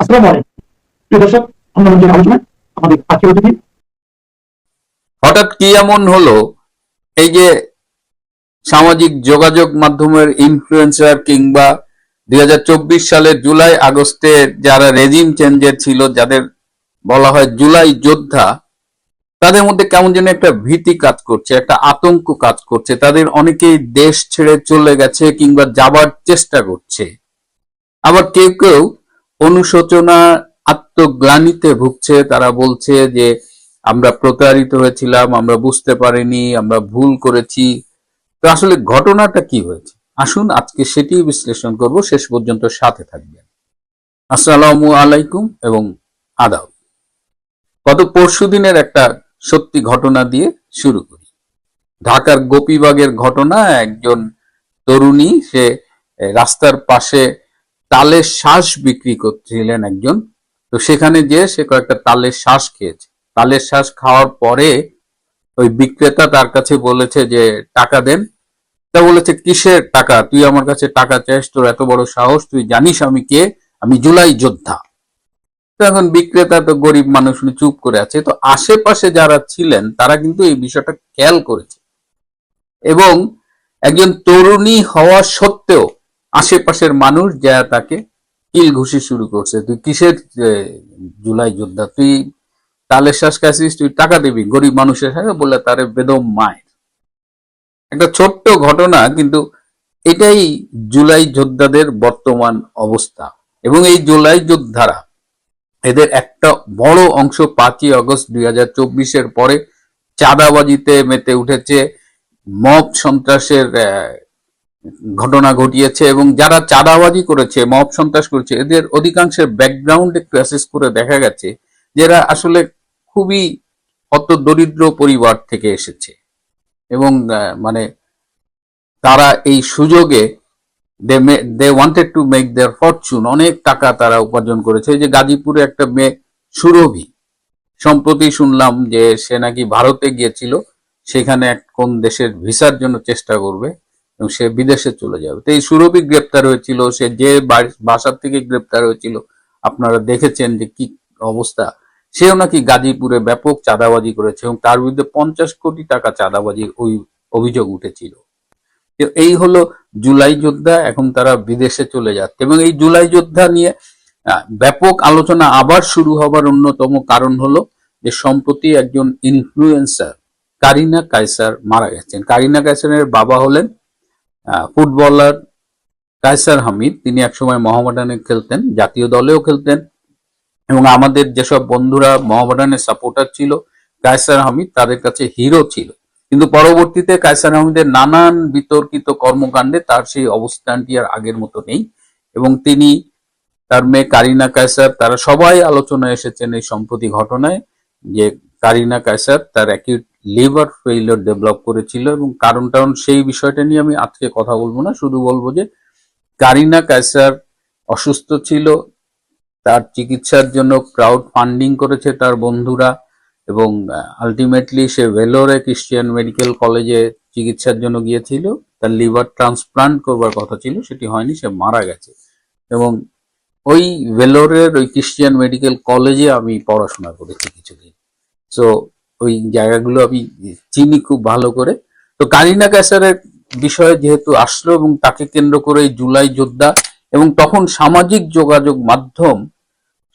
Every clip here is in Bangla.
আসসালামু আলাইকুম প্রিয় দর্শক, আমরা মঞ্চের আলোচনায় আমাদের আজকের অতিথি। হঠাৎ কি এমন হলো, এই যে সামাজিক যোগাযোগ মাধ্যমের ইনফ্লুয়েন্সার কিংবা 2024 সালের জুলাই আগস্টে যারা রেজিম চেঞ্জের ছিল, যাদের বলা হয় জুলাই যোদ্ধা, তাদের মধ্যে কেমন যেন একটা ভীতি কাজ করছে, একটা আতঙ্ক কাজ করছে। তাদের অনেকেই দেশ ছেড়ে চলে গেছে কিংবা যাবার চেষ্টা করছে। আবার কেউ কেউ অনুশোচনা, আত্মগ্লানিতে ভুগছে। তারা বলছে যে আমরা প্রতারিত হয়েছিলাম, আমরা বুঝতে পারিনি, আমরা ভুল করেছি। তো আসলে ঘটনাটা কি হয়েছে, আসুন আজকে সেটি বিশ্লেষণ করব। শেষ পর্যন্ত সাথে থাকবেন। আসসালামু আলাইকুম এবং আদাব। গত পরশুদিনের একটা সত্যি ঘটনা দিয়ে শুরু করি। ঢাকার গোপীবাগের ঘটনা। একজন তরুণী, সে রাস্তার পাশে তালের শ্বাস বিক্রি করছিলেন একজন। তো সেখানে যে সে কয়েকটা তালের শ্বাস খেয়েছে। তালের শ্বাস খাওয়ার পরে ওই বিক্রেতা তার কাছে বলেছে যে টাকা দেন। তা বলেছে কিসের টাকা, তুই আমার কাছে টাকা চাস, তোর এত বড় সাহস, তুই জানিস আমি কে? আমি জুলাই যোদ্ধা। তো এখন বিক্রেতা তো গরিব মানুষ, উনি চুপ করে আছে। তো আশেপাশে যারা ছিলেন তারা কিন্তু এই বিষয়টা খেয়াল করেছে এবং একজন তরুণী হওয়া সত্ত্বেও আশেপাশের মানুষ যা তাকে কিল ঘুষি শুরু করছে। তুই কিসের জুলাই যোদ্ধা, তুই তালের শ্বাস খাচ্ছিস, তুই টাকা দিবি? গরিব মানুষের সাথে বললে তারে বেদম মায়ের। একটা ছোট্ট ঘটনা, কিন্তু এটাই জুলাই যোদ্ধাদের বর্তমান অবস্থা। এবং এই জুলাই যোদ্ধারা, এদের একটা বড় অংশ 5ই আগস্ট 2024-এর পরে চাঁদাবাজিতে মেতে উঠেছে, মব সন্ত্রাসের ঘটনা ঘটিয়েছে। এবং যারা চাঁদাবাজি করেছে, মব সন্ত্রাস করেছে, এদের অধিকাংশের ব্যাকগ্রাউন্ড একটু অ্যাসেস করে দেখা গেছে যে এরা আসলে খুবই হত দরিদ্র পরিবার থেকে এসেছে। এবং মানে তারা এই সুযোগে they wanted to make their fortune, অনেক টাকা তারা উপার্জন করেছে। এই যে গাজীপুরে একটা মেয়ে সুরভি, সম্প্রতি শুনলাম যে সে নাকি ভারতে গিয়েছিল, সেখানে কোন দেশের ভিসার জন্য চেষ্টা করবে এবং সে বিদেশে চলে যাবে। তো এই সুরভি গ্রেপ্তার হয়েছিল, সে যে বাসার থেকে গ্রেপ্তার হয়েছিল আপনারা দেখেছেন যে কি অবস্থা। সেও নাকি গাজীপুরে ব্যাপক চাঁদাবাজি করেছে এবং তার বিরুদ্ধে 50 কোটি টাকা চাঁদাবাজির ওই অভিযোগ উঠেছিল। এই হলো জুলাই যোদ্ধা, এখন তারা বিদেশে চলে যাচ্ছে। এবং এই জুলাই যোদ্ধা নিয়ে ব্যাপক আলোচনা আবার শুরু হবার অন্যতম কারণ হলো যে সম্প্রতি একজন ইনফ্লুয়েন্সার কারিনা কায়সার মারা গেছেন। কারিনা কায়সারের বাবা হলেন ফুটবলার কায়সার হামিদ। তিনি একসময় মোহামেডানে খেলতেন, জাতীয় দলেও খেলতেন এবং আমাদের যেসব বন্ধুরা মোহামেডানের সাপোর্টার ছিল, কায়সার হামিদ তাদের কাছে হিরো ছিল। কিন্তু পরবর্তীতে কায়সার হামিদের নানান বিতর্কিত কর্মকাণ্ডে তার সেই অবস্থানটি আর আগের মতো নেই। এবং তিনি, তার মেয়ে কারিনা কায়সার, তারা সবাই আলোচনায় এসেছেন এই সম্প্রতি ঘটনায় যে কারিনা কায়সার তার অ্যাকিউট লিভার ফেইলিওর ডেভেলপ করেছিল। এবং কারণ সেই বিষয়টা নিয়ে আমি আজকে কথা বলবো না, শুধু বলবো যে কারিনা কায়সার অসুস্থ ছিল, তার চিকিৎসার জন্য ক্রাউড ফান্ডিং করেছে তার বন্ধুরা এবং আলটিমেটলি সে ভেলোরে ক্রিশ্চিয়ান মেডিকেল কলেজে চিকিৎসার জন্য গিয়েছিল। তার লিভার ট্রান্সপ্লান্ট করবার কথা ছিল, সেটি হয়নি, সে মারা গেছে। এবং ওই ভেলোরের ওই ক্রিশ্চিয়ান মেডিকেল কলেজে আমি পড়াশোনা করেছি কিছুদিন। সো ওই জায়গাগুলো আমি চিনি খুব ভালো করে। তো কারিনা কায়সারের বিষয়ে যেহেতু আসলো এবং তাকে কেন্দ্র করে জুলাই যোদ্ধা এবং তখন সামাজিক যোগাযোগ মাধ্যম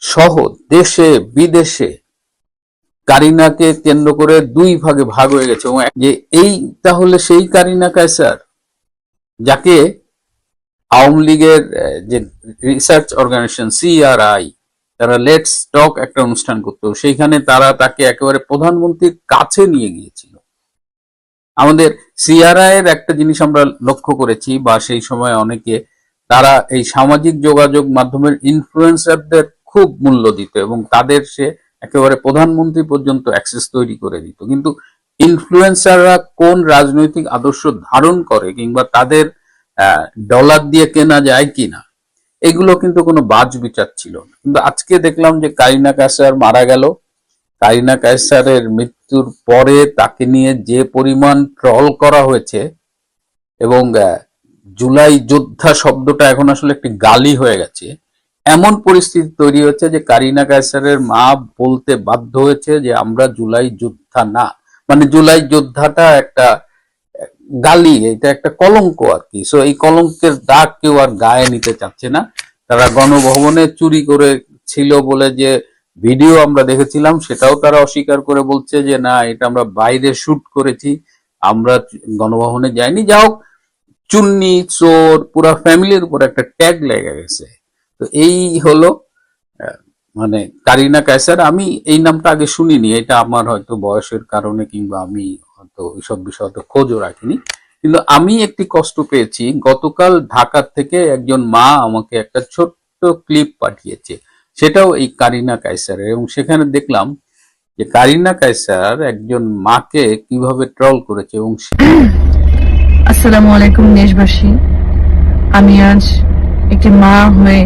সহ দেশে বিদেশে কারিনাকে কেন্দ্র করে দুই ভাগে ভাগ হয়ে গেছে। এবং যে এই তাহলে সেই কারিনা কায়সার যাকে আওয়ামী লীগের যে রিসার্চ অর্গানাইজেশন সিআরআই, তারা লেটস টক একটা অনুষ্ঠান করতো, সেইখানে তারা তাকে একেবারে প্রধানমন্ত্রীর কাছে নিয়ে গিয়েছিল। আমাদের সিআরআই এর একটা জিনিস আমরা লক্ষ্য করেছি, বা সেই সময় অনেকে, তারা এই সামাজিক যোগাযোগ মাধ্যমের ইনফ্লুয়েন্সারদের খুব মূল্য দিত এবং তাদের সে একেবারে প্রধানমন্ত্রী পর্যন্ত অ্যাক্সেস তৈরি করে দিত। কিন্তু ইনফ্লুয়েন্সাররা কোন রাজনৈতিক আদর্শ ধারণ করে কিংবা তাদের ডলার দিয়ে কেনা যায় কিনা, এগুলো কিন্তু কোনো বাজ বিচার ছিল না। কিন্তু আজকে দেখলাম যে কারিনা কায়সার মারা গেল। কারিনা কায়সারের মৃত্যুর পরে তাকে নিয়ে যে পরিমাণ ট্রল করা হয়েছে এবং জুলাই যোদ্ধা শব্দটা এখন আসলে একটি গালি হয়ে গেছে। এমন পরিস্থিতি তৈরি হচ্ছে যে কারিনা কায়সারের মা বলতে বাধ্য হয়েছে যে আমরা জুলাই যোদ্ধা না। মানে জুলাই যোদ্ধাটা একটা গালি, এটা একটা কলঙ্ক আর কি। সো এই কলঙ্কের দাগ কেউ আর গায়ে নিতে চাচ্ছে না। তারা গণভবনে চুরি করে ছিল বলে যে ভিডিও আমরা দেখেছিলাম সেটাও তারা অস্বীকার করে বলছে যে না, এটা আমরা বাইরে শুট করেছি, আমরা গণভবনে যাইনি। যা হোক, চুন্নি চোর পুরা ফ্যামিলির উপর একটা ট্যাগ লেগে গেছে। তো এই হলো মানে কারিনা কায়সার। আমি এই নামটা আগে শুনিনি, এটা আমার হয়তো বয়সের কারণে কিংবা আমি হয়তো এইসব বিষয় হয়তো খোঁজও রাখিনি, কিন্তু আমি একটি কষ্ট পেয়েছি। গতকাল ঢাকা থেকে একজন মা আমাকে একটা ছোট্ট ক্লিপ পাঠিয়েছে, সেটাও এই কারিনা কায়সারের, এবং সেখানে দেখলাম যে কারিনা কায়সার একজন মাকে কিভাবে ট্রল করেছে। এবং আসসালামু আলাইকুম দেশবাসী, আমি আজ একটি মা হয়ে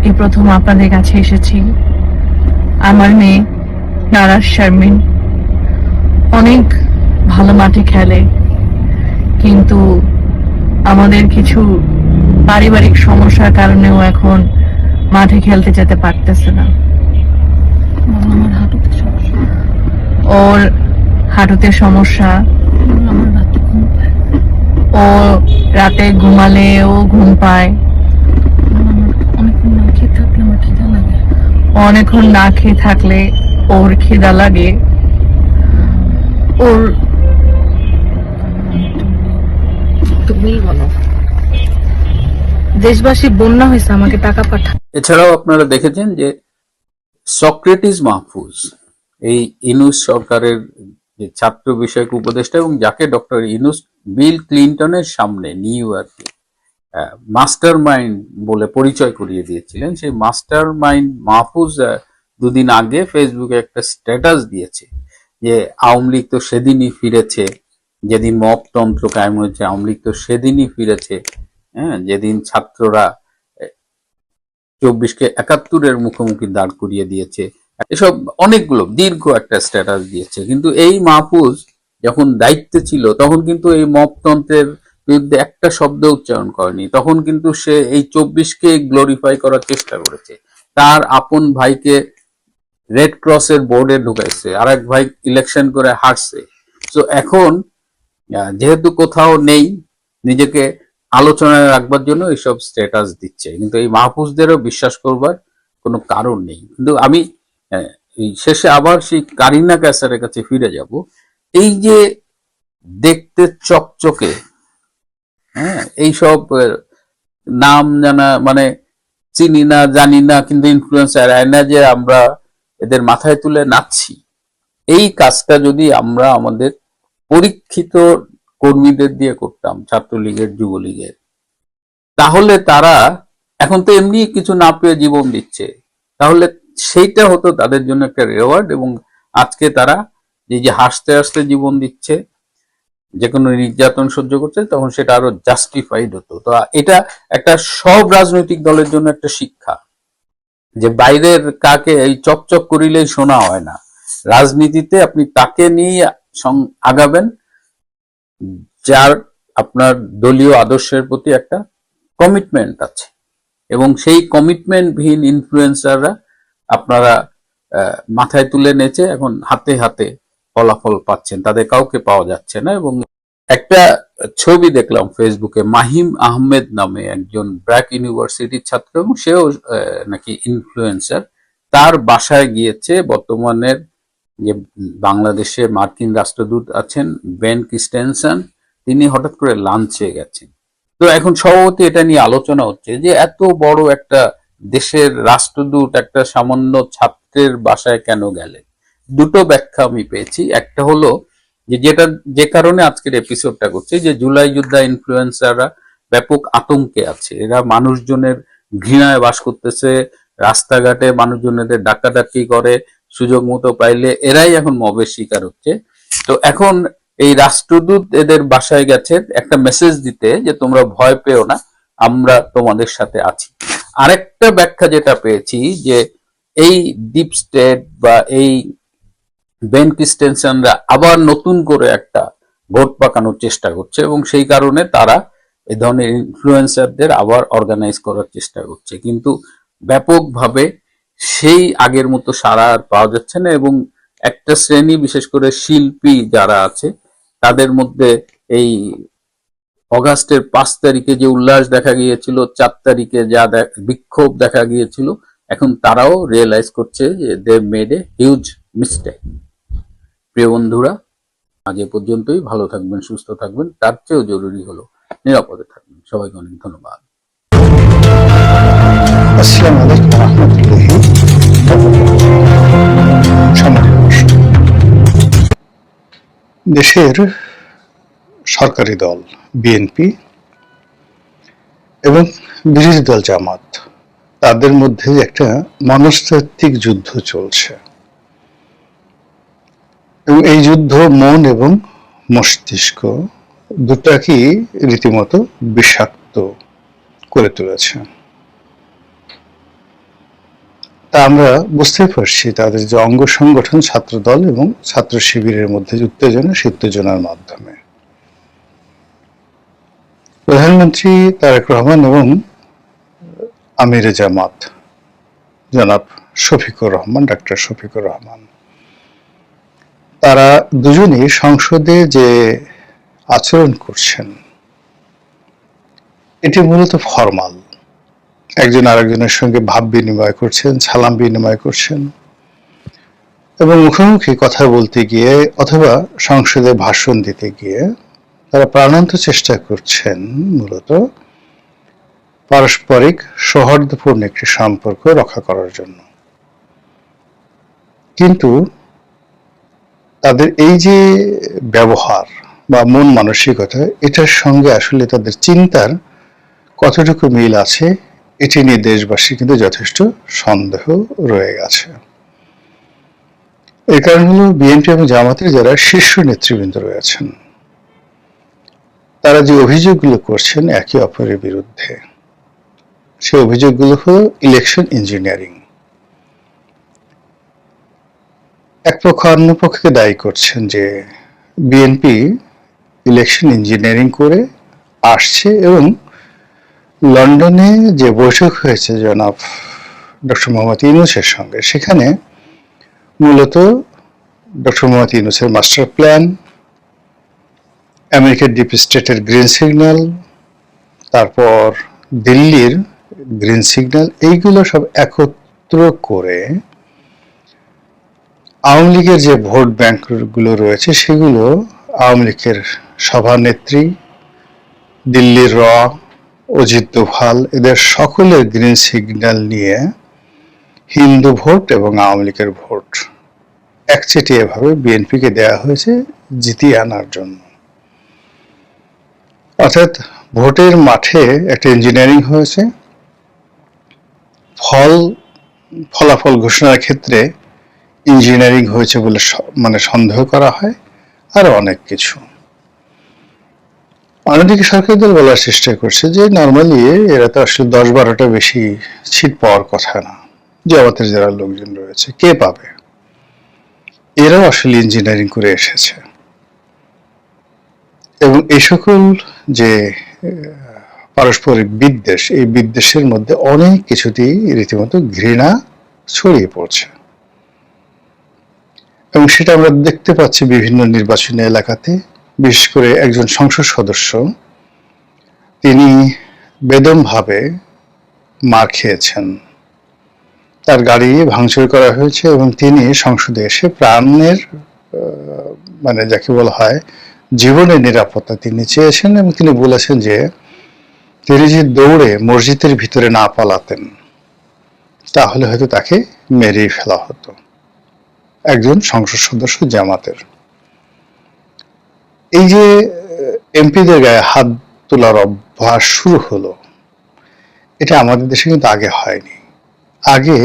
এই প্রথম আপনাদের কাছে এসেছি। আমার মেয়ে নারাজ শারমিন অনেক ভালো মাঠে খেলে, কিন্তু আমাদের কিছু পারিবারিক সমস্যার কারণেও এখন মাঠে খেলতে যেতে পারতেছে না। ওর হাঁটুতে সমস্যা, ও রাতে ঘুমালে ও ঘুম পায়, অনেকক্ষণ না খেয়ে থাকলে ওর খিদা লাগে। ওর তুমি বলো, দেশবাসী বন্যা হয়েছে, আমাকে টাকা পাঠা। এছাড়াও আপনারা দেখেছেন যে সক্রেটিস মাহফুজ, এই ইনুস সরকারের যে ছাত্র বিষয়ক উপদেষ্টা, এবং যাকে ডক্টর ইনুস বিল ক্লিনটনের সামনে নিউ ইয়র্কে মাস্টার মাইন্ড বলে পরিচয় করিয়ে দিয়েছিলেন, সেই মাস্টার মাইন্ড মাহফুজ দুদিন আগে ফেসবুকে একটা স্ট্যাটাস দিয়েছে যে আওয়ামী লীগ তো সেদিনই ফিরেছে, যেদিন মপতন্ত্র কায়েম হয়েছে আওয়ামী লীগ তো সেদিনই ফিরেছে। হ্যাঁ, যেদিন ছাত্ররা 24কে 71-এর মুখোমুখি দাঁড় করিয়ে দিয়েছে, এসব অনেকগুলো দীর্ঘ একটা স্ট্যাটাস দিয়েছে। কিন্তু এই মাহফুজ যখন দায়িত্বে ছিল তখন কিন্তু এই মপতন্ত্রের বিরুদ্ধে একটা শব্দ উচ্চারণ করেনি। তখন কিন্তু সে এই 24কে গ্লোরিফাই করার চেষ্টা করেছে। তার আপন ভাইকে রেড ক্রসের বোর্ডে ঢুকাইছে, আরেক ভাই ইলেকশন করে হারছে। তো এখন যেহেতু কোথাও নেই, নিজেকে আলোচনায় রাখবার জন্য এইসব স্ট্যাটাস দিচ্ছে, কিন্তু এই মাহফুজদেরও বিশ্বাস করবার কোনো কারণ নেই। কিন্তু আমি এই শেষে আবার সেই কারিনা কায়সারের কাছে ফিরে যাব। এই যে দেখতে চকচকে, হ্যাঁ, এইসব নাম জানা মানে চিনি না জানি না, কিন্তু ইনফ্লুয়েন্সার আয়না যে আমরা এদের মাথায় তুলে নাচছি, এই কাজটা যদি আমরা আমাদের পরীক্ষিত কর্মীদের দিয়ে করতাম, ছাত্রলীগের যুবলীগের, তাহলে তারা এখন তো এমনি কিছু না পেয়ে জীবন দিচ্ছে, তাহলে সেইটা হতো তাদের জন্য একটা রেওয়ার্ড। এবং আজকে তারা এই যে হাসতে হাসতে জীবন দিচ্ছে, যে কোনো নির্যাতন সহ্য করছে, তখন সেটা আরো জাস্টিফাইড হতো। তো এটা একটা সব রাজনৈতিক দলের জন্য একটা শিক্ষা, যে বাইরের কাকে এই চকচক করিলেই শোনা হয় না। রাজনীতিতে আপনি তাকে নিয়ে আগাবেন যার আপনার দলীয় আদর্শের প্রতি একটা কমিটমেন্ট আছে, এবং সেই কমিটমেন্টবিহীন ইনফ্লুয়েন্সাররা আপনারা মাথায় তুলে নেচে এখন হাতে হাতে ফলাফল পাচ্ছেন, তাদের কাউকে পাওয়া যাচ্ছে না। এবং একটা ছবি দেখলাম ফেসবুকে, মাহিম আহমেদ নামে একজন ব্র্যাক ইউনিভার্সিটির ছাত্র, এবং সেও নাকি ইনফ্লুয়েন্সার। তার বাসায় গিয়েছে বর্তমানের যে বাংলাদেশে মার্কিন রাষ্ট্রদূত আছেন বেন ক্রিস্টেনসন, তিনি হঠাৎ করে লাঞ্চে গেছেন। তো এখন সভাপতি এটা নিয়ে আলোচনা হচ্ছে যে এত বড় একটা দেশের রাষ্ট্রদূত একটা সামান্য ছাত্রের বাসায় কেন গেলেন। দুটো ব্যাখ্যা আমি পেয়েছি। একটা হলো যে কারণে আজকের এপিসোডটা করছে, যে জুলাই যোদ্ধা ইনফ্লুয়েন্সাররা ব্যাপক আতঙ্কে আছে, এরা মানুষজনের ঘৃণায় বাস করতেছে, রাস্তাঘাটে মানুষজনেদের ডাকাডাকি করে, সুযোগ মতো পাইলে এরাই এখন মবের শিকার হচ্ছে। তো এখন এই রাষ্ট্রদূত এদের বাসায় গেছে একটা মেসেজ দিতে যে তোমরা ভয় পেও না, আমরা তোমাদের সাথে আছি। আরেকটা ব্যাখ্যা যেটা পেয়েছি, যে এই ডিপ স্টেট বা এই বেন ক্রিস্টেনসনরা আবার নতুন করে একটা ভোট পাকানোর চেষ্টা করছে, এবং সেই কারণে তারা এই ধরনের ইনফ্লুয়েন্সারদের আবার অর্গানাইজ করার চেষ্টা করছে। কিন্তু ব্যাপকভাবে সেই আগের মতো সাড়া আর পাওয়া যাচ্ছে না, এবং একটা শ্রেণী বিশেষ করে শিল্পী যারা আছে তাদের মধ্যে এই অগাস্টের 5 তারিখে যে উল্লাস দেখা গিয়েছিল, 4 তারিখে যা বিক্ষোভ দেখা গিয়েছিল, এখন তারাও রিয়েলাইজ করছে যে they made a huge mistake. প্রিয় বন্ধুরা, আজ এ পর্যন্তই। ভালো থাকবেন, সুস্থ থাকবেন, তার চেয়েও জরুরি হলো নিরাপদে থাকবেন। সবাইকে অনেক ধন্যবাদ। আসসালামু আলাইকুম রহমতুল্লাহি। সম্মানিত দর্শক, দেশের সরকারি দল বিএনপি এবং বিরোধী দল জামাত, তাদের মধ্যে একটা মনস্তাত্ত্বিক যুদ্ধ চলছে, এবং এই যুদ্ধ মন এবং মস্তিষ্ক দুটাকেই রীতিমতো বিষাক্ত করে তুলেছে। তা আমরা বুঝতে পারছি তাদের যে অঙ্গ সংগঠন ছাত্রদল এবং ছাত্র শিবিরের মধ্যে উত্তেজনা, সেই উত্তেজনার মাধ্যমে প্রধানমন্ত্রী তারেক রহমান এবং আমিরে জামাত জনাব শফিকুর রহমান, ডাক্তার শফিকুর রহমান, তারা দুজনেই সংসদে যে আচরণ করছেন এটি মূলত ফরমাল। একজন আরেকজনের সঙ্গে ভাব বিনিময় করছেন, সালাম বিনিময় করছেন, এবং মুখোমুখি কথা বলতে গিয়ে অথবা সংসদে ভাষণ দিতে গিয়ে তারা প্রাণান্ত চেষ্টা করছেন মূলত পারস্পরিক সৌহার্দ্যপূর্ণ একটি সম্পর্ক রক্ষা করার জন্য। কিন্তু তাদের এই যে ব্যবহার বা মন মানসিকতা, এটার সঙ্গে আসলে তাদের চিন্তার কতটুকু মিল আছে এটি নিয়ে দেশবাসী কিন্তু যথেষ্ট সন্দেহ রয়ে গেছে। এর কারণ হলো বিএনপি এবং জামাতের যারা শীর্ষ নেতৃবৃন্দ রয়েছেন, তারা যে অভিযোগগুলো করছেন একে অপরের বিরুদ্ধে, সে অভিযোগগুলো হলো ইলেকশন ইঞ্জিনিয়ারিং। এক পক্ষ অন্য পক্ষকে দায়ী করছেন যে বিএনপি ইলেকশন ইঞ্জিনিয়ারিং করে আসছে, এবং লন্ডনে যে বৈঠক হয়েছে জনাব ডক্টর মোহাম্মদ ইউনূসের সঙ্গে, সেখানে মূলত ডক্টর মোহাম্মদ ইউনূসের মাস্টার প্ল্যান, আমেরিকার ডিপ স্টেটের গ্রিন সিগন্যাল, তারপর দিল্লির গ্রিন সিগন্যাল, এইগুলো সব একত্র করে আওয়ামী লীগের যে ভোট ব্যাংকগুলো রয়েছে সেগুলো আওয়ামী লীগের সভানেত্রী, দিল্লির র, অজিত দোভাল, এদের সকলের গ্রিন সিগন্যাল নিয়ে হিন্দু ভোট এবং আওয়ামী লীগের ভোট একচেটিয়া ভাবে বিএনপিকে দেওয়া হয়েছে জিতিয়ে আনার জন্য। অর্থাৎ ভোটের মাঠে একটা ইঞ্জিনিয়ারিং হয়েছে, ফলাফল ঘোষণার ক্ষেত্রে ইঞ্জিনিয়ারিং হয়েছে বলে মানে সন্দেহ করা হয়, আর অনেক কিছু। অন্যদিকে সরকারি দল বলার চেষ্টা করছে যে নর্মালি এরা তো আসলে 10-12টা বেশি সিট পাওয়ার কথা না, জামাতের যারা লোকজন রয়েছে কে পাবে, এরাও আসলে ইঞ্জিনিয়ারিং করে এসেছে। এবং এই সকল যে পারস্পরিক বিদ্বেষ, এই বিদ্বেষের মধ্যে অনেক কিছুতেই রীতিমতো ঘৃণা ছড়িয়ে পড়ছে, এবং সেটা আমরা দেখতে পাচ্ছি বিভিন্ন নির্বাচনী এলাকাতে। বিশেষ করে একজন সংসদ সদস্য, তিনি বেদমভাবে মার খেয়েছেন, তার গাড়ি ভাঙচুর করা হয়েছে, এবং তিনি সংসদে এসে প্রাণের মানে যাকে বলা হয় জীবনের নিরাপত্তা তিনি চেয়েছেন, এবং তিনি বলেছেন যে তিনি যদি দৌড়ে মসজিদের ভিতরে না পালাতেন তাহলে হয়তো তাকে মেরেই ফেলা হতো। একজন সংসদ সদস্য জামাতের। এই যে এমপিদের গায়ে হাত তোলার অভ্যাস শুরু হলো, এটা আমাদের দেশে কিন্তু আগে হয়নি। আগে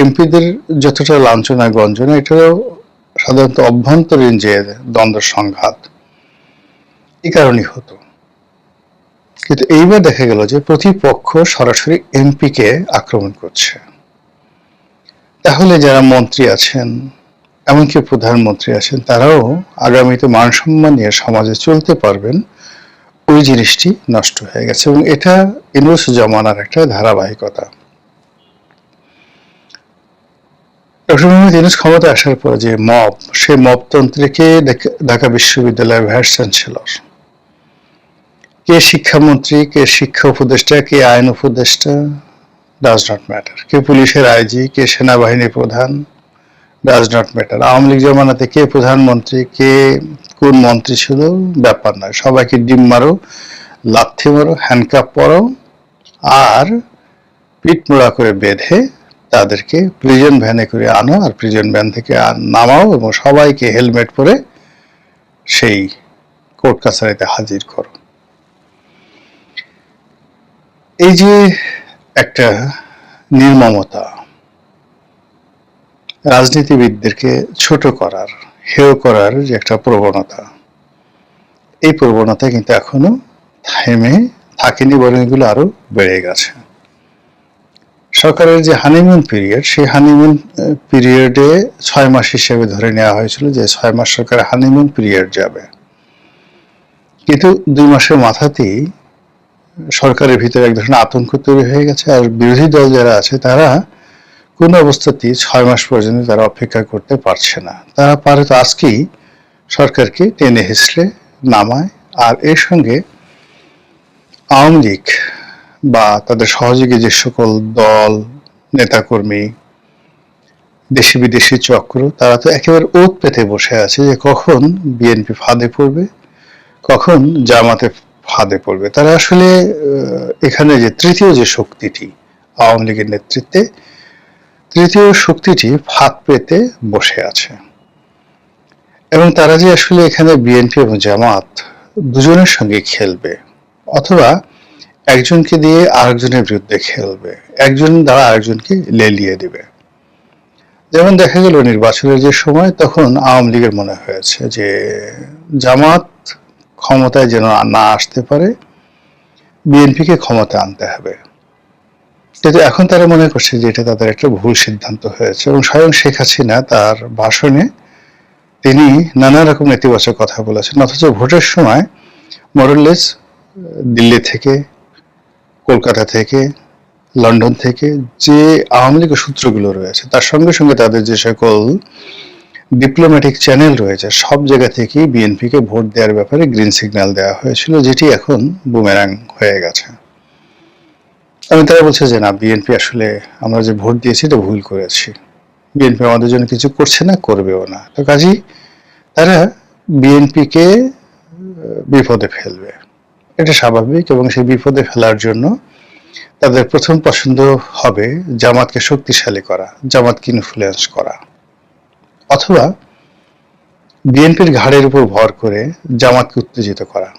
এমপিদের যতটা লাঞ্ছনা গঞ্জনা, এটাও সাধারণত অভ্যন্তরীণ যে দ্বন্দ্ব সংঘাত, এই কারণেই হতো। কিন্তু এইবার দেখা গেল যে প্রতিপক্ষ সরাসরি এমপিকে আক্রমণ করছে। তাহলে যারা মন্ত্রী আছেন, এমনকি প্রধানমন্ত্রী আছেন, তারাও আগামীতে মান সম্মান নিয়ে সমাজে চলতে পারবেন, ওই জিনিসটি নষ্ট হয়ে গেছে। এবং এটা ইউনূস জমানার একটা ধারাবাহিকতা। মোহাম্মদ ইউনূস ক্ষমতা আসার পর যে মব, সেই মবতন্ত্রে কে ঢাকা বিশ্ববিদ্যালয়ের ভাইস চ্যান্সেলর, কে শিক্ষামন্ত্রী, কে শিক্ষা উপদেষ্টা, কে আইন উপদেষ্টা, ডাজ নট ম্যাটার। কে পুলিশের আইজি, কে সেনাবাহিনী প্রধান, does not matter. Awami League জমানাতে কে প্রধানমন্ত্রী, কে কোন মন্ত্রী ছিল, ব্যাপার নয়। সবাইকে ডিম মারো, লাথি মারো, হ্যান্ডকাপ পরো, আর পিঠ মোড়া করে বেঁধে তাদেরকে প্রিজন ভ্যানে করে আনো, আর প্রিজন ভ্যান থেকে নামাও এবং সবাইকে হেলমেট পরে সেই কোর্ট কাছারিতে হাজির করো। এই যে একটা নির্মমতা, রাজনীতিবিদদেরকে ছোট করার, হেয় করার যে একটা প্রবণতা, এই প্রবণতা কিন্তু এখনো থেমে থাকেনি, বরং এগুলো আরো বেড়ে গেছে। সরকারের যে হানিমুন পিরিয়ড, সেই হানিমুন পিরিয়ডে 6 মাস হিসেবে ধরে নেওয়া হয়েছিল যে 6 মাস সরকারের হানিমুন পিরিয়ড যাবে, কিন্তু 2 মাসের মাথাতেই সরকারের ভিতরে এক ধরনের আতঙ্ক তৈরি হয়ে গেছে। আর বিরোধী দল যারা আছে তারা কোনো অবস্থাতেই 6 মাস পর্যন্ত তারা অপেক্ষা করতে পারছে না। তারা পারে তো আজকেই সরকারকে টেনে হিসড়ে নামায়। আর এর সঙ্গে আওয়ামী লীগ বা তাদের সহযোগী যে সকল দল, নেতাকর্মী, দেশি বিদেশি চক্র, তারা তো একেবারে ওত পেতে বসে আছে যে কখন বিএনপি ফাঁদে পড়বে, কখন জামাতে ফাঁদে পড়বে। তারা আসলে এখানে যে তৃতীয় যে শক্তিটি আওয়ামী লীগের নেতৃত্বে, তৃতীয় শক্তিটি ফাঁদ পেতে বসে আছে। এবং তারা যে আসলে এখানে বিএনপি এবং জামাত দুজনের সঙ্গে খেলবে, অথবা একজনকে দিয়ে আরেকজনের বিরুদ্ধে খেলবে, একজন দ্বারা আরেকজনকে লেলিয়ে দেবে। যেমন দেখা গেল নির্বাচনের যে সময়, তখন আওয়ামী লীগের মনে হয়েছে যে জামাত ক্ষমতায় যেন না আসতে পারে, বিএনপিকে ক্ষমতা আনতে হবে। কিন্তু এখন তারা মনে করছে যে এটা তাদের একটা ভুল সিদ্ধান্ত হয়েছে। এবং স্বয়ং শেখ হাসিনা তার ভাষণে তিনি নানা রকম নেতিবাচক কথা বলেছেন, অথচ ভোটের সময় মোরলেস দিল্লি থেকে, কলকাতা থেকে, লন্ডন থেকে যে আওয়ামী লীগের সূত্রগুলো রয়েছে, তার সঙ্গে সঙ্গে তাদের যে সকল ডিপ্লোম্যাটিক চ্যানেল রয়েছে, সব জায়গা থেকেই বিএনপিকে ভোট দেওয়ার ব্যাপারে গ্রিন সিগন্যাল দেওয়া হয়েছিল, যেটি এখন বুমেরাং হয়ে গেছে। এবং তারা বলছে যে না, বিএনপি আসলে আমরা যে ভোট দিয়েছি এটা ভুল করেছি, বিএনপি আমাদের জন্য কিছু করছে না, করবেও না। তো কাজেই তারা বিএনপিকে বিপদে ফেলবে, এটা স্বাভাবিক। এবং সেই বিপদে ফেলার জন্য তাদের প্রথম পছন্দ হবে জামাতকে শক্তিশালী করা, জামাতকে ইনফ্লুয়েন্স করা, অথবা বিএনপির ঘাড়ের উপর ভর করে জামাতকে উত্তেজিত করা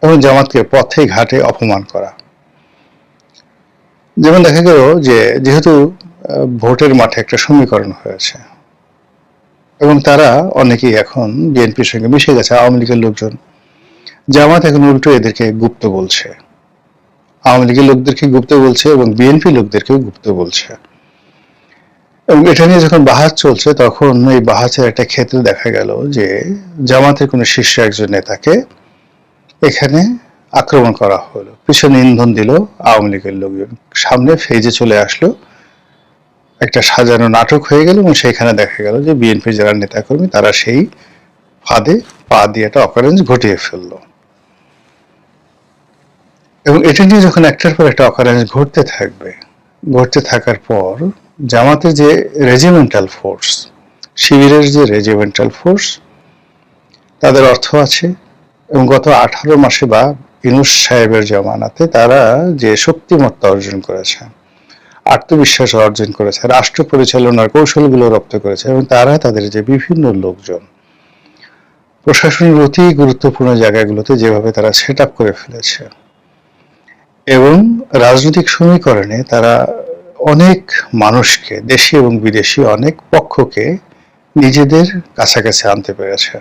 এবং জামাতকে পথে ঘাটে অপমান করা। যেমন দেখা গেল যে যেহেতু ভোটের মাঠে একটা সমীকরণ হয়েছে এবং তারা অনেকেই এখন বিএনপির সঙ্গে মিশে গেছে, আওয়ামী লীগের লোকজন, জামাত এখন উল্টো এদেরকে গুপ্ত বলছে, আওয়ামী লীগের লোকদেরকে গুপ্ত বলছে এবং বিএনপি লোকদেরকেও গুপ্ত বলছে। এবং এটা নিয়ে যখন বাহাজ চলছে, তখন এই বাহাজের একটা ক্ষেত্রে দেখা গেল যে জামাতের কোনো শীর্ষ একজন নেতাকে এখানে আক্রমণ করা হলো, পিছনে ইন্ধন দিল আওয়ামী লীগের লোকজন, সামনে ফেজে চলে আসলো, একটা সাজানো নাটক হয়ে গেল। এবং সেখানে দেখা গেল যে বিএনপি যারা নেতাকর্মী তারা সেই ফাঁদে পা দিয়ে একটা অকারেন্স ঘটিয়ে ফেললো। এবং এটা নিয়ে যখন একটার পর একটা অকারেন্স ঘটতে থাকবে, ঘটতে থাকার পর জামাতের যে রেজিমেন্টাল ফোর্স, শিবিরের যে রেজিমেন্টাল ফোর্স, তাদের অর্থ আছে এবং গত 18 মাসে বা ইউনূস সাহেবের জমানাতে তারা যে শক্তিমত্তা অর্জন করেছে, আত্মবিশ্বাস অর্জন করেছে, রাষ্ট্র পরিচালনার কৌশলগুলো রপ্ত করেছে, এবং তারা তাদের যে বিভিন্ন লোকজন প্রশাসনের অতি গুরুত্বপূর্ণ জায়গাগুলোতে যেভাবে তারা সেট আপ করে ফেলেছে, এবং রাজনৈতিক সমীকরণে তারা অনেক মানুষকে, দেশি এবং বিদেশি অনেক পক্ষকে নিজেদের কাছাকাছি আনতে পেরেছে।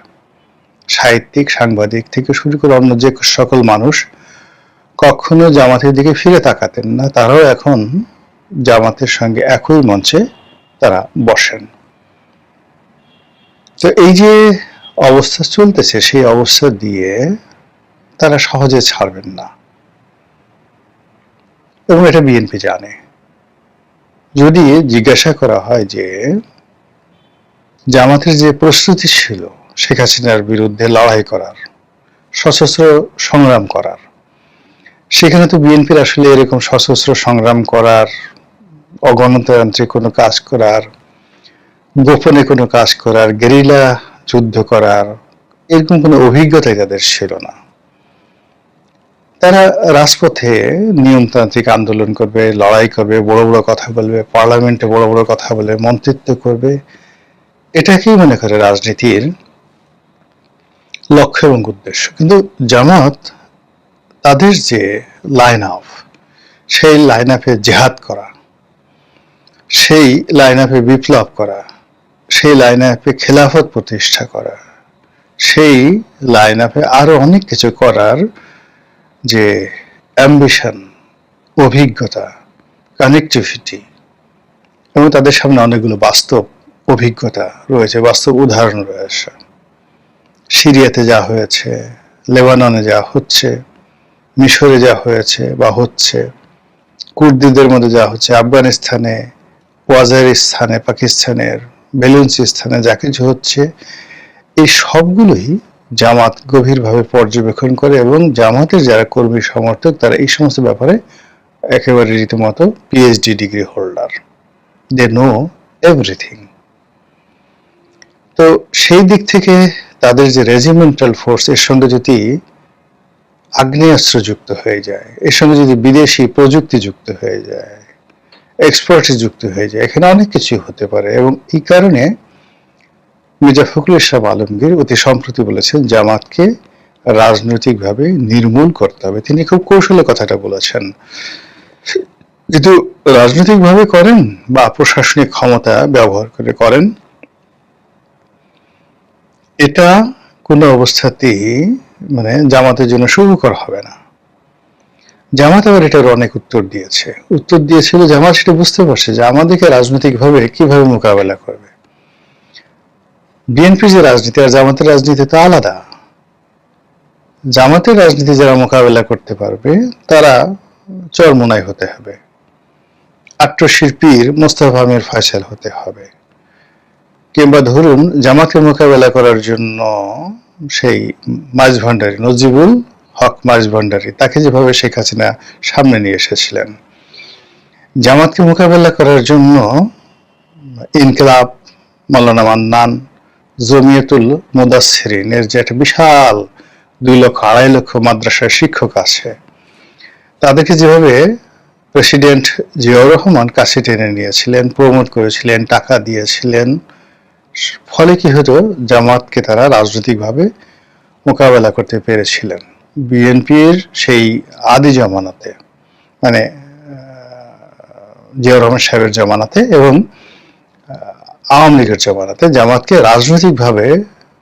সাহিত্যিক, সাংবাদিক থেকে শুরু করে অন্য যে সকল মানুষ কখনো জামাতের দিকে ফিরে তাকাতেন না, তারাও এখন জামাতের সঙ্গে একই মঞ্চে তারা বসেন। তো এই যে অবস্থা চলতেছে, সেই অবস্থা দিয়ে তারা সহজে ছাড়বেন না, এবং এটা বিএনপি জানে। যদি জিজ্ঞাসা করা হয় যে জামাতের যে প্রস্তুতি ছিল শেখ হাসিনার বিরুদ্ধে লড়াই করার, সশস্ত্র সংগ্রাম করার, সেখানে তো বিএনপির আসলে এরকম সশস্ত্র সংগ্রাম করার, অগণতান্ত্রিক কোনো কাজ করার, গোপনে কোনো কাজ করার, গেরিলা যুদ্ধ করার এরকম কোনো অভিজ্ঞতাই তাদের ছিল না। তারা রাজপথে নিয়মতান্ত্রিক আন্দোলন করবে, লড়াই করবে, বড় বড় কথা বলবে, পার্লামেন্টে বড় বড় কথা বলে মন্ত্রিত্ব করবে, এটাকেই মনে করে রাজনীতির লক্ষ্য এবং উদ্দেশ্য। কিন্তু জামাত তাদের যে লাইন আপ, সেই লাইন আপে জেহাদ করা, সেই লাইন আপে বিপ্লব করা, সেই লাইন আপে খেলাফত প্রতিষ্ঠা করা, সেই লাইন আপে আরো অনেক কিছু করার যে অ্যাম্বিশন, অভিজ্ঞতা, কানেক্টিভিটি, এবং তাদের সামনে অনেকগুলো বাস্তব অভিজ্ঞতা রয়েছে, বাস্তব উদাহরণ রয়েছে। সিরিয়াতে যা হয়েছে, লেবাননে যা হচ্ছে, মিশরে যা হয়েছে বা হচ্ছে, কুর্দিদের মধ্যে যা হচ্ছে, আফগানিস্তানে, ওয়াজিরিস্তানে, পাকিস্তানের বেলুচিস্তানে যা কিছু হচ্ছে, এই সবগুলোই জামাত গভীরভাবে পর্যবেক্ষণ করে এবং জামাতের যারা কর্মী সমর্থক তারা এই সমস্ত ব্যাপারে একেবারে রীতিমতো PhD degree holder, they know everything. তো সেই দিক থেকে তাদের যে রেজিমেন্টাল ফোর্স, এর সঙ্গে যদি আগ্নেয়াস্ত্র যুক্ত হয়ে যায়, এর সঙ্গে যদি বিদেশি প্রযুক্তি যুক্ত হয়ে যায়, এক্সপার্টিস যুক্ত হয়ে যায়, এখানে অনেক কিছু হতে পারে। এবং এই কারণে মির্জা ফখরুল ইসলাম আলমগীর অতি সম্প্রতি বলেছেন জামাতকে রাজনৈতিকভাবে নির্মূল করতে হবে। তিনি খুব কৌশলে কথাটা বলেছেন, কিন্তু রাজনৈতিকভাবে করেন বা প্রশাসনিক ক্ষমতা ব্যবহার করে করেন, এটা কোনো অবস্থাতেই মানে জামাতের জন্য শুভকর হবে না। জামাত আবার এটার অনেক উত্তর দিয়েছিল। জামাত সেটা বুঝতে পারছে যে আমাদেরকে রাজনৈতিকভাবে কিভাবে মোকাবেলা করবে। বিএনপি যে রাজনীতি আর জামাতের রাজনীতি তো আলাদা। জামাতের রাজনীতি যারা মোকাবেলা করতে পারবে তারা চরমোনাই হতে হবে, আট্টশিল্পীর মোস্তফা আমির ফয়সাল হতে হবে, কিংবা ধরুন জামাতকে মোকাবেলা করার জন্য সেই মাঝভান্ডারী নজিবুল হক মাঝভান্ডারী, তাকে যেভাবে শেখ হাসিনা সামনে নিয়ে এসেছিলেন, জামাতকে মোকাবেলা করার জন্য ইনকিলাব, মাওলানা মান্নান, জমিয়তুল মুদাসসিরিনের যে একটা বিশাল 2 লক্ষ 2.5 লক্ষ মাদ্রাসার শিক্ষক আছে, তাদেরকে যেভাবে প্রেসিডেন্ট জিয়াউর রহমান কাছে টেনে নিয়েছিলেন, প্রমোট করেছিলেন, টাকা দিয়েছিলেন, ফলে কি হতো, জামাতকে তারা রাজনৈতিকভাবে মোকাবেলা করতে পেরেছিলেন। বিএনপির সেই আদি জামানাতে, মানে জিয়াউর রহমান সাহেবের জামানাতে এবং আওয়ামী লীগের জামানাতে জামাতকে রাজনৈতিকভাবে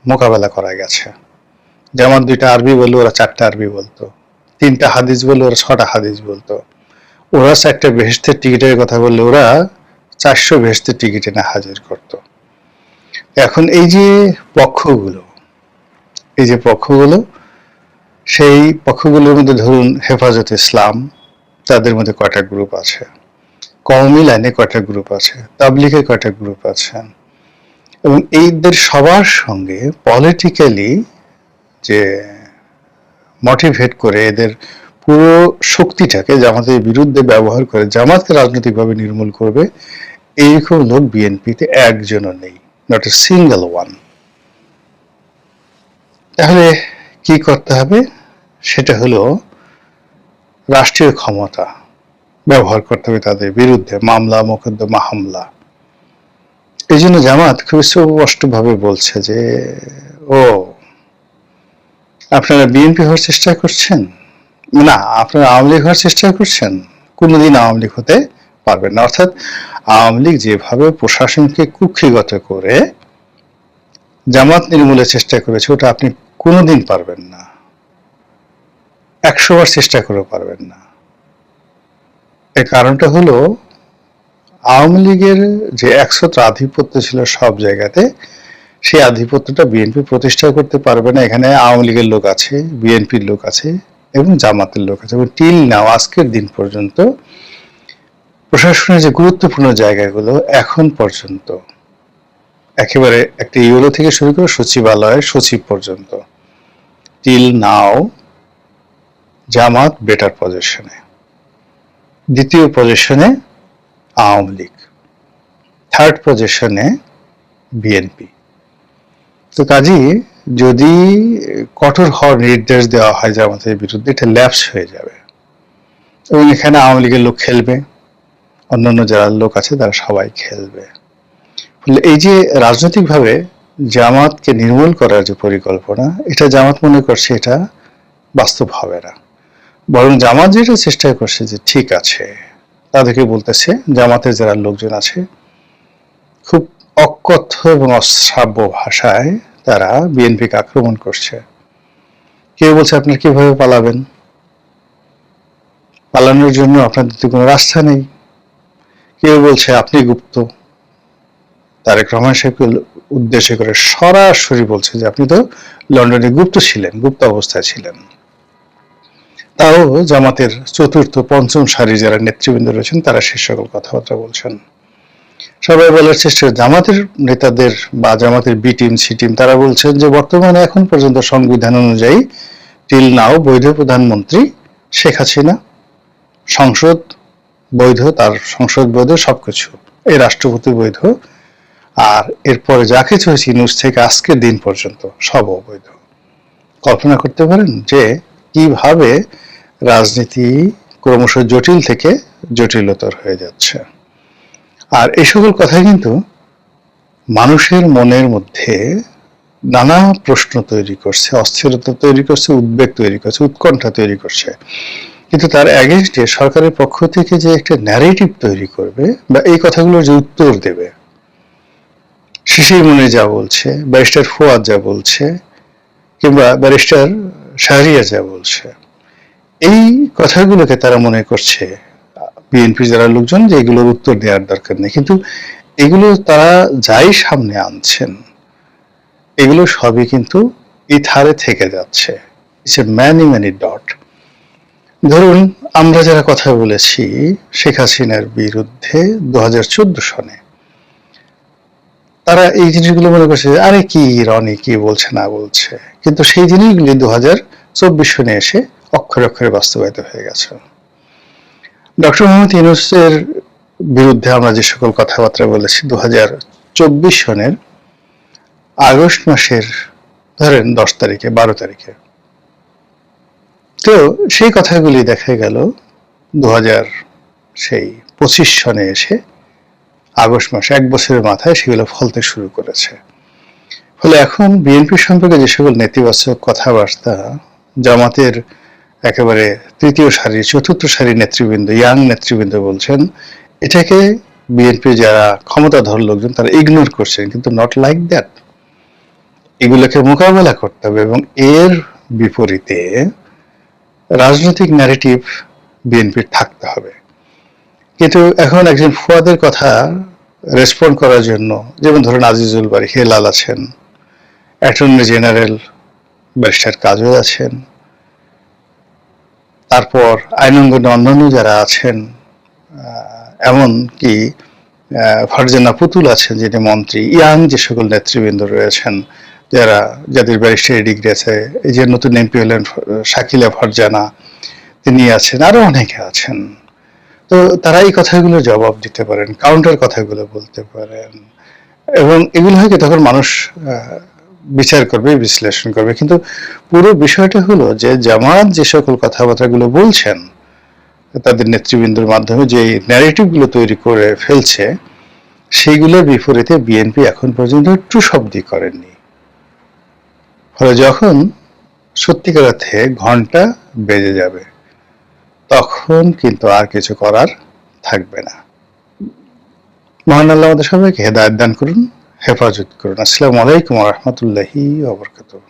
মোকাবেলা করা গেছে। জামাত 2টা আরবি বললে ওরা 4টা আরবি বলতো, 3টা হাদিস বললে ওরা 6টা হাদিস বলতো, ওরা 4টা বেহেশতের টিকিটের কথা বললে ওরা 400 বেহেশতের টিকিট এনে হাজির করত। এখন এই যে পক্ষগুলো সেই পক্ষগুলোর মধ্যে ধরুন হেফাজতে ইসলাম, তাদের মধ্যে কয়টা গ্রুপ আছে, কওমি লাইনে কয়টা গ্রুপ আছে, তাবলিগে কয়টা গ্রুপ আছে, এবং এইদের সবার সঙ্গে পলিটিক্যালি যে মোটিভেট করে এদের পুরো শক্তিটাকে জামাতের বিরুদ্ধে ব্যবহার করে জামাতকে রাজনৈতিকভাবে নির্মূল করবে, এইরকম লোক বিএনপিতে একজনও নেই, নট এ সিঙ্গেল ওয়ান। তাহলে কি করতে হবে? সেটা হলো রাষ্ট্রীয় ক্ষমতা ব্যবহার করতে হবে তাদের বিরুদ্ধে, মামলা, মোকদ্দমা, হামলা। এই জন্য জামাত খুবই স্পষ্টভাবে বলছে যে আপনারা বিএনপি হওয়ার চেষ্টা করছেন না, আপনারা আওয়ামী লীগ হওয়ার চেষ্টা করছেন, কোনোদিন আওয়ামী লীগ হতে পারবেন না। অর্থাৎ আওয়ামী লীগ যেভাবে প্রশাসনকে কুক্ষিগত করে জামাত নির্মূলের চেষ্টা করেছে, ওটা আপনি কোনোদিন পারবেন না, 100 বার চেষ্টা করেও পারবেন না। এর কারণটা হলো আওয়ামী লীগের যে একছত্র আধিপত্য ছিল সব জায়গাতে, সেই আধিপত্যটা বিএনপি প্রতিষ্ঠা করতে পারবে না। এখানে আওয়ামী লীগের লোক আছে, বিএনপির লোক আছে এবং জামাতের লোক আছে, এবং টিল নাও আজকের দিন পর্যন্ত প্রশাসনের যে গুরুত্বপূর্ণ জায়গাগুলো এখন পর্যন্ত একেবারে একটা ইউরো থেকে শুরু করে সচিবালয়ের সচিব পর্যন্ত, টিল নাও জামাত বেটার পজিশনে, দ্বিতীয় পজিশনে আওয়ামী লীগ, থার্ড পজিশনে বিএনপি। তো কাজী যদি কঠোর হওয়ার নির্দেশ দেওয়া হয় জামাতের বিরুদ্ধে, এটা ল্যাপস হয়ে যাবে এবং এখানে আওয়ামী লীগের লোক খেলবে, অন্যান্য যারা লোক আছে তারা সবাই খেলবে। ফলে এই যে রাজনৈতিকভাবে জামাতকে নির্মূল করার যে পরিকল্পনা, এটা জামাত মনে করছে এটা বাস্তব হবে না। বরং জামাত যেটা চেষ্টা করছে যে ঠিক আছে, তাদেরকে বলতেছে জামাতের যারা লোকজন আছে খুব অকথ্য এবং অশ্রাব্য ভাষায় তারা বিএনপিকে আক্রমণ করছে। কেউ বলছে আপনারা কিভাবে পালাবেন, পালানোর জন্য আপনাদের তো কোনো রাস্তা নেই। কেউ বলছে আপনি গুপ্ত, তারেক রহমান সাহেবকে উদ্দেশ্য করে সরাসরি বলছে যে আপনি তো লন্ডনে গুপ্ত ছিলেন, গুপ্ত অবস্থায় ছিলেন। তাও জামাতের চতুর্থ পঞ্চম সারি যারা নেতৃবৃন্দ রয়েছেন তারা সে সকল কথাবার্তা বলছেন। সবাই বলার চেষ্টা, জামাতের নেতাদের বা জামাতের বি টিম সি টিম তারা বলছেন যে বর্তমানে এখন পর্যন্ত সংবিধান অনুযায়ী টিল নাও বৈধ প্রধানমন্ত্রী শেখ হাসিনা, সংসদ বৈধ, তার সংসদ বৈধ, সবকিছু, এই রাষ্ট্রপতি বৈধ, আর এরপরে যা কিছু হয়েছে নিউজ থেকে আজকের দিন পর্যন্ত সব অবৈধ। কল্পনা করতে পারেন যে কিভাবে রাজনীতি ক্রমশ জটিল থেকে জটিলতর হয়ে যাচ্ছে। আর এই সকল কথা কিন্তু মানুষের মনের মধ্যে নানা প্রশ্ন তৈরি করছে, অস্থিরতা তৈরি করছে, উদ্বেগ তৈরি করছে, উৎকণ্ঠা তৈরি করছে। কিন্তু তার এগেইনস্টে সরকারের পক্ষ থেকে যে একটা ন্যারেটিভ তৈরি করবে বা এই কথাগুলোর যে উত্তর দেবে, শিশির মনে যা বলছে, ব্যারিস্টার ফুয়াদ যা বলছে, কিংবা ব্যারিস্টার শাহরিয়া যা বলছে, এই কথাগুলোকে তারা মনে করছে বিএনপি যারা লোকজন যে এগুলোর উত্তর দেওয়ার দরকার নেই। কিন্তু এগুলো তারা যাই সামনে আনছেন, এগুলো সবই কিন্তু ইথারে থেকে যাচ্ছে। It's a many many dot. ধরুন আমরা যারা কথা বলেছি শেখ হাসিনার বিরুদ্ধে 2014 সনে, তারা এই জিনিসগুলো মনে করছে আরে কি রনি কি বলছে না বলছে, কিন্তু সেই জিনিসগুলি 2024 সনে এসে অক্ষরে অক্ষরে বাস্তবায়িত হয়ে গেছে। ডক্টর মোহাম্মদ ইউনূসের বিরুদ্ধে আমরা যে সকল কথাবার্তা বলেছি 2024 সনের আগস্ট মাসের ধরেন 10 তারিখে 12 তারিখে, তো সেই কথাগুলি দেখা গেল 2025 সনে এসে আগস্ট মাসে, 1 বছরের মাথায় সেগুলো ফলতে শুরু করেছে। ফলে এখন বিএনপি সম্পর্কে যে সকল নেতিবাচক কথাবার্তা জামাতের একেবারে তৃতীয় সারি চতুর্থ সারি নেতৃবৃন্দ, ইয়াং নেতৃবৃন্দ বলছেন, এটাকে বিএনপি যারা ক্ষমতাধর লোকজন তারা ইগনোর করছেন। কিন্তু নট লাইক দ্যাট, এগুলোকে মোকাবেলা করতে হবে এবং এর বিপরীতে রাজনৈতিক ন্যারেটিভ বিএনপির থাকতে হবে। কিন্তু এখন একজন ফুয়াদের কথা রেসপন্ড করার জন্য, যেমন ধরুন আজিজুল বারী হেলাল আছেন, অ্যাটর্নি জেনারেল ব্যারিস্টার কাজল আছেন, তারপর আইনঙ্গনে অন্যান্য যারা আছেন, এমন কি ফারজানা পুতুল আছেন যিনি মন্ত্রী, ইয়াং যে সকল নেতৃবৃন্দ রয়েছেন যাদের ব্যারিস্টারি ডিগ্রি আছে, এই যে নতুন এমপি হলেন শাকিলা ফারজানা, তিনি আছেন, আরো অনেকে আছেন। তো তারা এই কথাগুলো জবাব দিতে পারেন, কাউন্টার কথাগুলো বলতে পারেন, এবং এগুলো হয় কি তখন মানুষ বিচার করবে, বিশ্লেষণ করবে। কিন্তু পুরো বিষয়টা হলো যে জামাত যে সকল কথাবার্তাগুলো বলছেন তাদের নেতৃবৃন্দের মাধ্যমে যে ন্যারেটিভগুলো তৈরি করে ফেলছে, সেইগুলোর বিপরীতে বিএনপি এখন পর্যন্ত টু শব্দই করেননি। ফলে যখন সত্যিকার অর্থে ঘন্টা বেজে যাবে তখন কিন্তু আর কিছু করার থাকবে না। মহান আল্লাহ আমাদের সবাইকে হেদায়েত দান করুন, হেফাজত করুন। আসসালামু আলাইকুম ওয়া রাহমাতুল্লাহি ওয়া বারাকাতুহু।